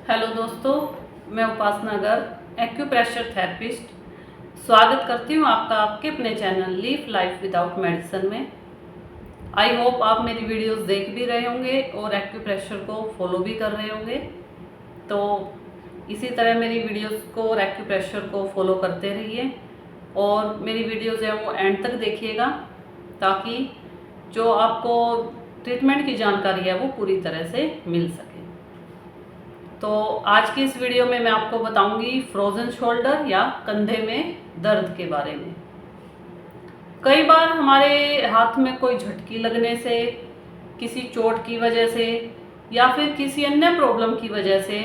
Hello दोस्तों, मैं उपासना Garg acupressure therapist स्वागत करती हूँ आपका आपके अपने channel live life without medicine में। आई होप आप मेरी वीडियोस देख भी रहे होंगे और एक्यूप्रेशर को फॉलो भी कर रहे होंगे। तो इसी तरह मेरी वीडियोस को और एक्यूप्रेशर को फॉलो करते रहिए और मेरी वीडियोस है वो एंड तक देखिएगा ताकि जो आपको ट्रीटमेंट की जानकारी है वो पूरी तरह से मिल सके। तो आज की इस वीडियो में मैं आपको बताऊंगी फ्रोजन शोल्डर या कंधे में दर्द के बारे में। कई बार हमारे हाथ में कोई झटकी लगने से, किसी चोट की वजह से या फिर किसी अन्य प्रॉब्लम की वजह से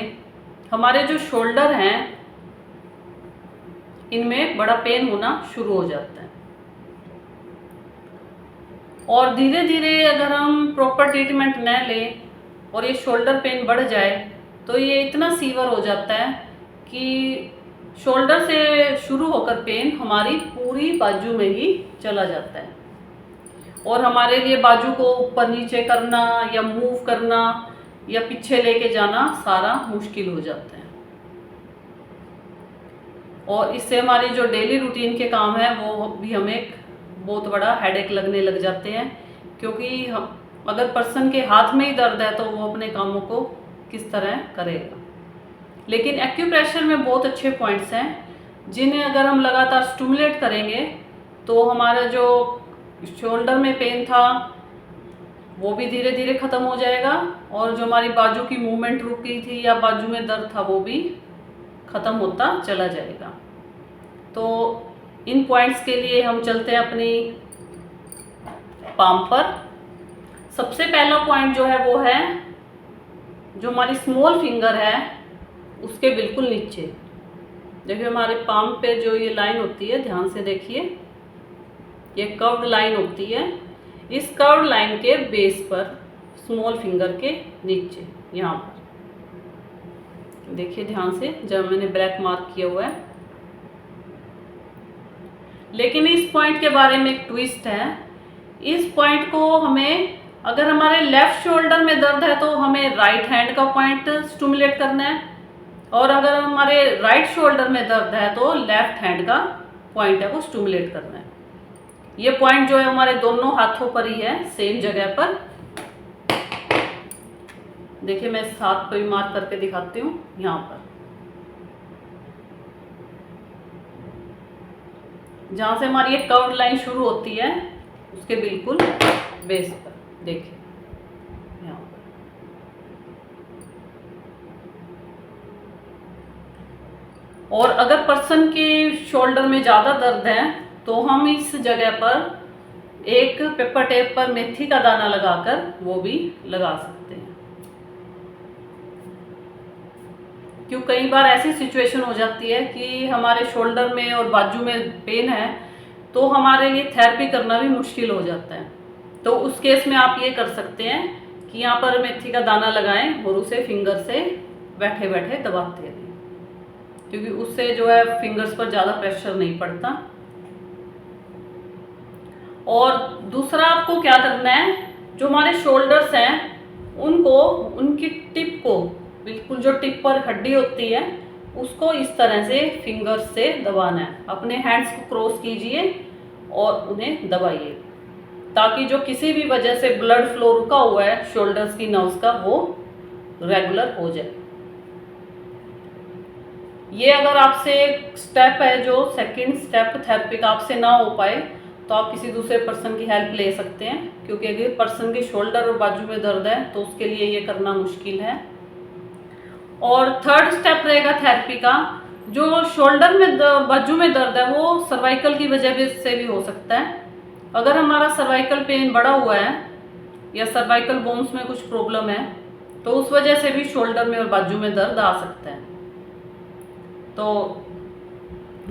हमारे जो शोल्डर हैं इनमें बड़ा पेन होना शुरू हो जाता है और धीरे धीरे अगर हम प्रॉपर ट्रीटमेंट न लें और ये शोल्डर पेन बढ़ जाए तो ये इतना सीवर हो जाता है कि शोल्डर से शुरू होकर पेन हमारी पूरी बाजू में ही चला जाता है और हमारे लिए बाजू को ऊपर नीचे करना या मूव करना या पीछे लेके जाना सारा मुश्किल हो जाता है और इससे हमारी जो डेली रूटीन के काम है वो भी हमें एक बहुत बड़ा हेडेक लगने लग जाते हैं, क्योंकि अगर पर्सन के हाथ में ही दर्द है तो वो अपने कामों को किस तरह करेगा। लेकिन एक्यूप्रेशर में बहुत अच्छे पॉइंट्स हैं जिन्हें अगर हम लगातार स्टिमुलेट करेंगे तो हमारा जो शोल्डर में पेन था वो भी धीरे धीरे ख़त्म हो जाएगा और जो हमारी बाजू की मूवमेंट रुक गई थी या बाजू में दर्द था वो भी ख़त्म होता चला जाएगा। तो इन पॉइंट्स के लिए हम चलते हैं अपनी पाम पर। सबसे पहला पॉइंट जो है वो है जो हमारी स्मॉल फिंगर है उसके बिल्कुल नीचे। देखिए हमारे पाम पे जो ये लाइन होती है, ध्यान से देखिए, ये कर्व्ड लाइन होती है। इस कर्व्ड लाइन के बेस पर स्मॉल फिंगर के नीचे यहाँ पर देखिए ध्यान से, जब मैंने ब्लैक मार्क किया हुआ है। लेकिन इस पॉइंट के बारे में एक ट्विस्ट है। इस पॉइंट को हमें, अगर हमारे लेफ्ट शोल्डर में दर्द है तो हमें राइट हैंड का पॉइंट स्टिमुलेट करना है और अगर हमारे राइट शोल्डर में दर्द है तो लेफ्ट हैंड का पॉइंट है वो स्टिमुलेट करना है। ये पॉइंट जो है हमारे दोनों हाथों पर ही है, सेम जगह पर। देखिए मैं हाथ पर भी मार्क करके दिखाती हूँ। यहाँ पर जहाँ से हमारी ये कर्व्ड लाइन शुरू होती है उसके बिल्कुल बेस पर देखिए यहाँ पर। और अगर पर्सन के शोल्डर में ज़्यादा दर्द है तो हम इस जगह पर एक पेपर टेप पर मेथी का दाना लगाकर वो भी लगा सकते हैं। क्यों कई बार ऐसी सिचुएशन हो जाती है कि हमारे शोल्डर में और बाजू में पेन है तो हमारे लिए थेरेपी करना भी मुश्किल हो जाता है। तो उस केस में आप ये कर सकते हैं कि यहाँ पर मेथी का दाना लगाएं और उसे फिंगर से बैठे बैठे दबाते रहें, क्योंकि उससे जो है फिंगर्स पर ज़्यादा प्रेशर नहीं पड़ता। और दूसरा आपको क्या करना है, जो हमारे शोल्डर्स हैं उनको, उनकी टिप को, बिल्कुल जो टिप पर हड्डी होती है उसको इस तरह से फिंगर्स से दबाना है। अपने हैंड्स को क्रॉस कीजिए और उन्हें दबाइए ताकि जो किसी भी वजह से ब्लड फ्लो रुका हुआ है शोल्डर्स की नर्व्स का वो रेगुलर हो जाए। ये अगर आपसे स्टेप है जो सेकंड स्टेप थेरेपी का आपसे ना हो पाए तो आप किसी दूसरे पर्सन की हेल्प ले सकते हैं, क्योंकि अगर पर्सन के शोल्डर और बाजू में दर्द है तो उसके लिए ये करना मुश्किल है। और थर्ड स्टेप रहेगा थेरेपी का, जो शोल्डर में और बाजू में दर्द है वो सर्वाइकल की वजह से भी हो सकता है। अगर हमारा सर्वाइकल पेन बढ़ा हुआ है या सर्वाइकल बोन्स में कुछ प्रॉब्लम है तो उस वजह से भी शोल्डर में और बाजू में दर्द आ सकता है। तो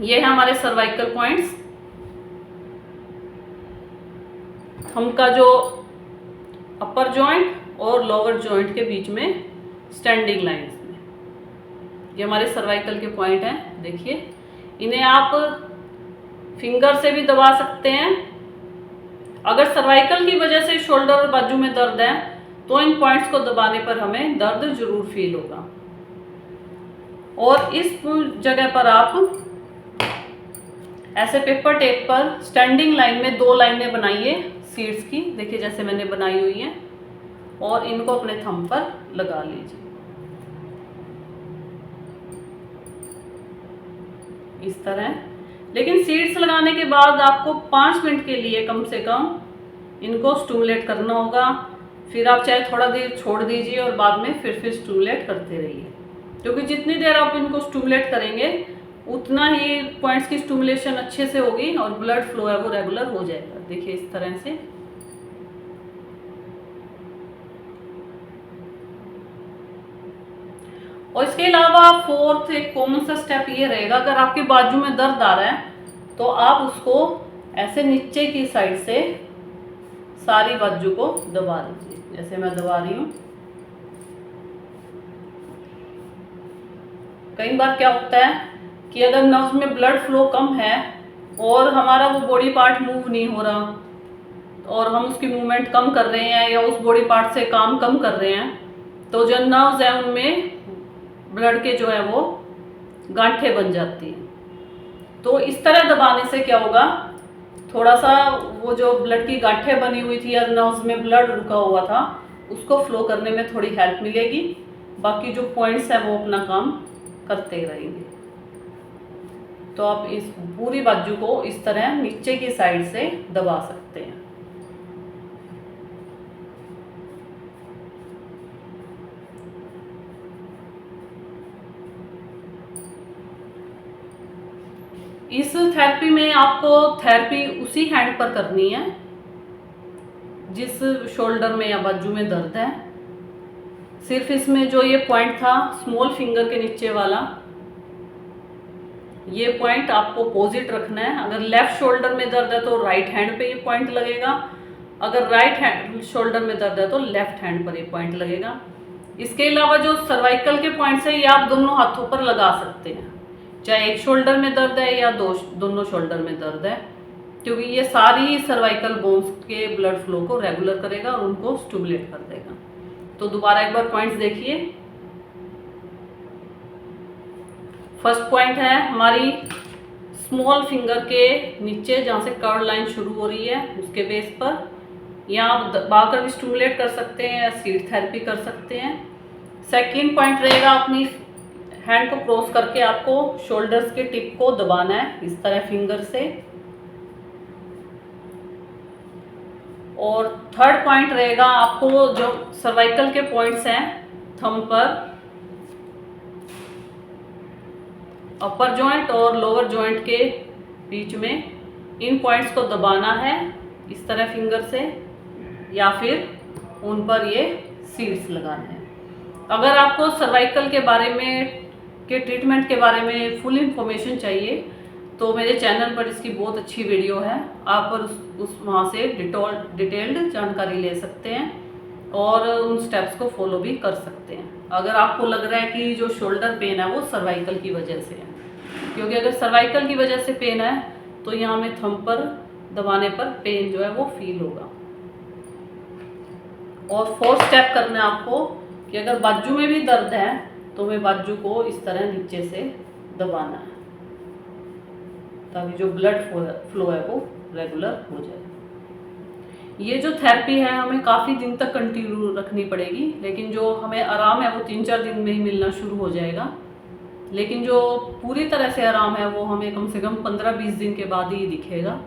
ये है हमारे सर्वाइकल पॉइंट्स। थंब का जो अपर जॉइंट और लोअर जॉइंट के बीच में स्टैंडिंग लाइंस में, ये हमारे सर्वाइकल के पॉइंट हैं। देखिए इन्हें आप फिंगर से भी दबा सकते हैं। अगर सर्वाइकल की वजह से शोल्डर और बाजू में दर्द है तो इन पॉइंट्स को दबाने पर हमें दर्द जरूर फील होगा। और इस जगह पर आप ऐसे पेपर टेप पर स्टैंडिंग लाइन में 2 लाइनें बनाइए सीड्स की, देखिए जैसे मैंने बनाई हुई है, और इनको अपने थंब पर लगा लीजिए इस तरह। लेकिन सीड्स लगाने के बाद आपको 5 मिनट के लिए कम से कम इनको स्टिमुलेट करना होगा। फिर आप चाहे थोड़ा देर छोड़ दीजिए और बाद में फिर स्टिमुलेट करते रहिए, क्योंकि जितनी देर आप इनको स्टिमुलेट करेंगे उतना ही पॉइंट्स की स्टिमुलेशन अच्छे से होगी और ब्लड फ्लो है वो रेगुलर हो जाएगा। देखिए इस तरह से। और इसके अलावा फोर्थ एक कॉमन सा स्टेप ये रहेगा, अगर आपके बाजू में दर्द आ रहा है तो आप उसको ऐसे नीचे की साइड से सारी बाजू को दबा दीजिए, जैसे मैं दबा रही हूँ। कई बार क्या होता है कि अगर नर्व्स में ब्लड फ्लो कम है और हमारा वो बॉडी पार्ट मूव नहीं हो रहा और हम उसकी मूवमेंट कम कर रहे हैं या उस बॉडी पार्ट से काम कम कर रहे हैं, तो जो नर्व्स है उनमें ब्लड के जो है वो गांठें बन जाती हैं। तो इस तरह दबाने से क्या होगा, थोड़ा सा वो जो ब्लड की गांठें बनी हुई थी या नर्व्स में ब्लड रुका हुआ था उसको फ्लो करने में थोड़ी हेल्प मिलेगी। बाकी जो पॉइंट्स हैं वो अपना काम करते रहेंगे। तो आप इस पूरी बाजू को इस तरह नीचे की साइड से दबा सकते हैं। इस थेरेपी में आपको थेरेपी उसी हैंड पर करनी है जिस शोल्डर में या बाजू में दर्द है। सिर्फ इसमें जो ये पॉइंट था स्मॉल फिंगर के नीचे वाला, ये पॉइंट आपको अपोजिट रखना है। अगर लेफ्ट शोल्डर में दर्द है तो राइट हैंड पे ये पॉइंट लगेगा, अगर राइट हैंड शोल्डर में दर्द है तो लेफ्ट हैंड पर ये पॉइंट लगेगा। इसके अलावा जो सर्वाइकल के पॉइंट्स हैं ये आप दोनों हाथों पर लगा सकते हैं, चाहे एक शोल्डर में दर्द है या दोनों शोल्डर में दर्द है, क्योंकि ये सारी सर्वाइकल बोन्स के ब्लड फ्लो को रेगुलर करेगा और उनको स्टिमुलेट कर देगा। तो दोबारा एक बार पॉइंट्स देखिए। फर्स्ट पॉइंट है हमारी स्मॉल फिंगर के नीचे, जहाँ से कर्व लाइन शुरू हो रही है उसके बेस पर। यहाँ आप दबाकर भी स्टिमुलेट कर सकते हैं या सीड थेरेपी कर सकते हैं। सेकंड पॉइंट रहेगा, अपनी हैंड को क्रॉस करके आपको शोल्डर्स के टिप को दबाना है इस तरह फिंगर से। और थर्ड पॉइंट रहेगा, आपको जो सर्वाइकल के पॉइंट्स हैं थंब पर, अपर जॉइंट और लोअर जॉइंट के बीच में, इन पॉइंट्स को दबाना है इस तरह फिंगर से, या फिर उन पर ये सीड्स लगाने हैं। अगर आपको सर्वाइकल के बारे में के ट्रीटमेंट के बारे में फुल इंफॉर्मेशन चाहिए तो मेरे चैनल पर इसकी बहुत अच्छी वीडियो है, आप उस वहाँ से डिटेल्ड जानकारी ले सकते हैं और उन स्टेप्स को फॉलो भी कर सकते हैं। अगर आपको लग रहा है कि जो शोल्डर पेन है वो सर्वाइकल की वजह से है, क्योंकि अगर सर्वाइकल की वजह से पेन है तो यहाँ में थंब पर दबाने पर पेन जो है वो फील होगा। और फोर्थ स्टेप करना है आपको कि अगर बाजू में भी दर्द है तो हमें बाजू को इस तरह नीचे से दबाना है ताकि जो ब्लड फ्लो है वो रेगुलर हो जाए। ये जो थेरेपी है हमें काफ़ी दिन तक कंटिन्यू रखनी पड़ेगी, लेकिन जो हमें आराम है वो 3-4 दिन में ही मिलना शुरू हो जाएगा। लेकिन जो पूरी तरह से आराम है वो हमें कम से कम 15-20 दिन के बाद ही दिखेगा,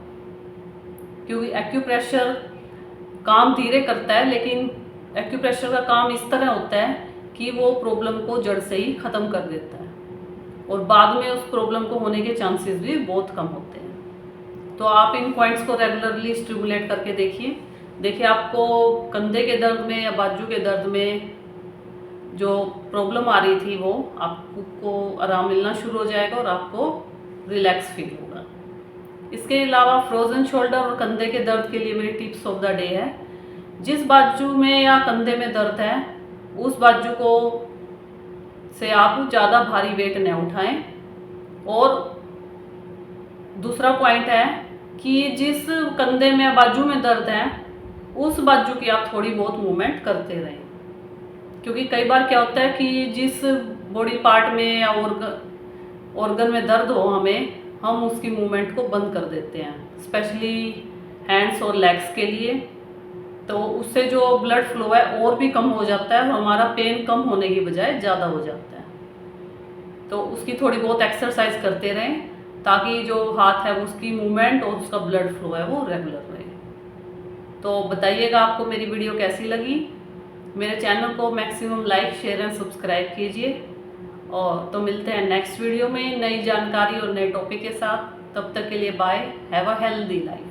क्योंकि एक्यूप्रेशर काम धीरे करता है, लेकिन एक्यूप्रेशर का काम इस तरह होता है कि वो प्रॉब्लम को जड़ से ही ख़त्म कर देता है और बाद में उस प्रॉब्लम को होने के चांसेस भी बहुत कम होते हैं। तो आप इन पॉइंट्स को रेगुलरली स्टिमुलेट करके देखिए आपको कंधे के दर्द में या बाजू के दर्द में जो प्रॉब्लम आ रही थी वो आपको आराम मिलना शुरू हो जाएगा और आपको रिलैक्स फील होगा। इसके अलावा फ्रोजन शोल्डर और कंधे के दर्द के लिए मेरी टिप्स ऑफ द डे है, जिस बाजू में या कंधे में दर्द है उस बाजू को से आप ज़्यादा भारी वेट न उठाएं। और दूसरा पॉइंट है कि जिस कंधे में बाजू में दर्द है उस बाजू की आप थोड़ी बहुत मूवमेंट करते रहें, क्योंकि कई बार क्या होता है कि जिस बॉडी पार्ट में या ऑर्गन में दर्द हो हमें, हम उसकी मूवमेंट को बंद कर देते हैं, स्पेशली हैंड्स और लेग्स के लिए। तो उससे जो ब्लड फ्लो है और भी कम हो जाता है, हमारा पेन कम होने की बजाय ज़्यादा हो जाता है। तो उसकी थोड़ी बहुत एक्सरसाइज करते रहें ताकि जो हाथ है उसकी मूवमेंट और उसका ब्लड फ्लो है वो रेगुलर रहे। तो बताइएगा आपको मेरी वीडियो कैसी लगी। मेरे चैनल को maximum like, share and subscribe कीजिए। और तो मिलते हैं नेक्स्ट वीडियो में नई जानकारी और नए टॉपिक के साथ। तब तक के लिए bye, have a healthy life.